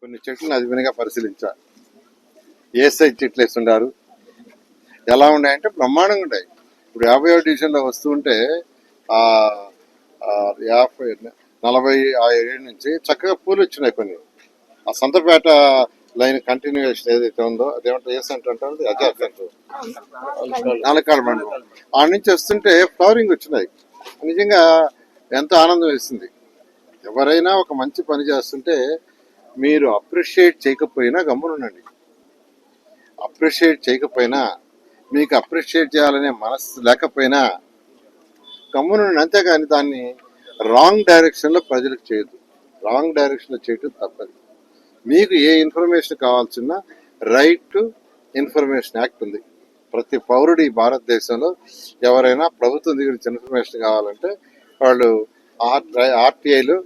కొన్ని చెట్లను అదివినిగా పరిశీలించా. ఏ సైజ్ చెట్లు వేస్తుండారు, ఎలా ఉన్నాయంటే బ్రహ్మాండంగా ఉన్నాయి. ఇప్పుడు 50వ డివిజన్లో వస్తూ ఉంటే ఆ 47 నుంచి చక్కగా పూలు వచ్చినాయి కొన్ని. ఆ సంతపేట లైన్ కంటిన్యూషన్ ఏదైతే ఉందో అదేమంటే ఏ సెంటర్ అంటారు, అజార్ సెంటర్, నాలకాడ మండలం, ఆ నుంచి వస్తుంటే ఫ్లవరింగ్ వచ్చినాయి. నిజంగా ఎంతో ఆనందం వేసింది. ఎవరైనా ఒక మంచి పని చేస్తుంటే మీరు అప్రిషియేట్ చేయకపోయినా గమ్మునుండండి. అప్రిషియేట్ చేయకపోయినా, మీకు అప్రిషియేట్ చేయాలనే మనసు లేకపోయినా గమ్మునుండండి. అంతేగాని దాన్ని రాంగ్ డైరెక్షన్లో ప్రజలకు చేయొద్దు. రాంగ్ డైరెక్షన్లో చేయటం తప్పదు. మీకు ఏ ఇన్ఫర్మేషన్ కావాల్సిన రైట్ టు ఇన్ఫర్మేషన్ యాక్ట్ ఉంది. ప్రతి పౌరుడు ఈ భారతదేశంలో ఎవరైనా ప్రభుత్వం దగ్గర ఇన్ఫర్మేషన్ కావాలంటే వాళ్ళు ఆర్టీఐలు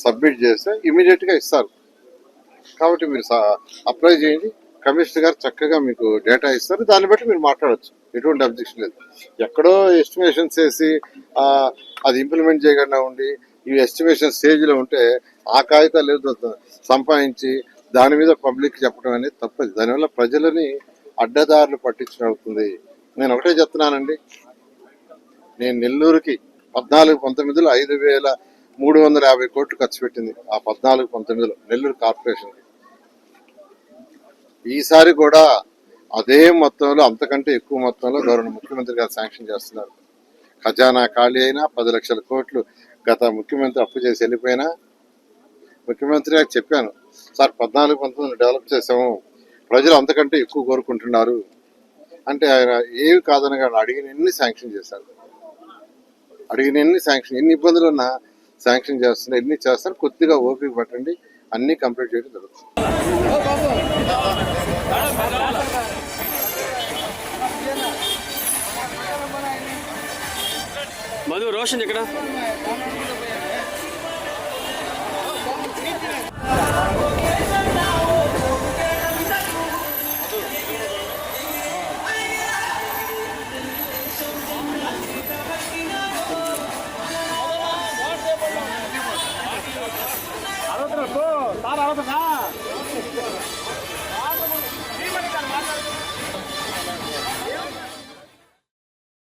సబ్మిట్ చేస్తే ఇమీడియట్గా ఇస్తారు. కాబట్టి మీరు అప్లై చేయండి. కమిషనర్ గారు చక్కగా మీకు డేటా ఇస్తారు. దాన్ని బట్టి మీరు మాట్లాడచ్చు. ఎటువంటి అబ్జెక్షన్ లేదు. ఎక్కడో ఎస్టిమేషన్స్ వేసి అది ఇంప్లిమెంట్ చేయకుండా ఉండి ఈ ఎస్టిమేషన్ స్టేజ్లో ఉంటే ఆ కాగితాలు సంపాదించి దాని మీద పబ్లిక్ చెప్పడం అనేది తప్పదు. దానివల్ల ప్రజలని అడ్డదారులు పట్టించడం అవుతుంది. నేను ఒకటే చెప్తున్నానండి, నేను నెల్లూరుకి 14-19లో 5,350 కోట్లు ఖర్చు పెట్టింది. ఆ 14-19లో నెల్లూరు కార్పొరేషన్. ఈసారి కూడా అదే మొత్తంలో, అంతకంటే ఎక్కువ మొత్తంలో గౌరవ ముఖ్యమంత్రి గారు శాంక్షన్ చేస్తున్నారు. ఖజానా ఖాళీ అయినా 10 లక్షల కోట్లు గత ముఖ్యమంత్రి అప్పు చేసి వెళ్ళిపోయినా ముఖ్యమంత్రి గారికి చెప్పాను, సార్ 14-19 డెవలప్ చేసాము, ప్రజలు అంతకంటే ఎక్కువ కోరుకుంటున్నారు అంటే ఆయన ఏవి కాదనగా అడిగినన్ని శాంక్షన్ చేశారు. అడిగినన్ని శాంక్షన్, ఎన్ని ఇబ్బందులు ఉన్నా శాంక్షన్ చేస్తున్నారు. ఎన్ని చేస్తారు, కొద్దిగా ఓపిక పట్టండి, అన్ని కంప్లీట్ చేయడం జరుగుతుంది. మధు రోషన్ ఇక్కడ అరవై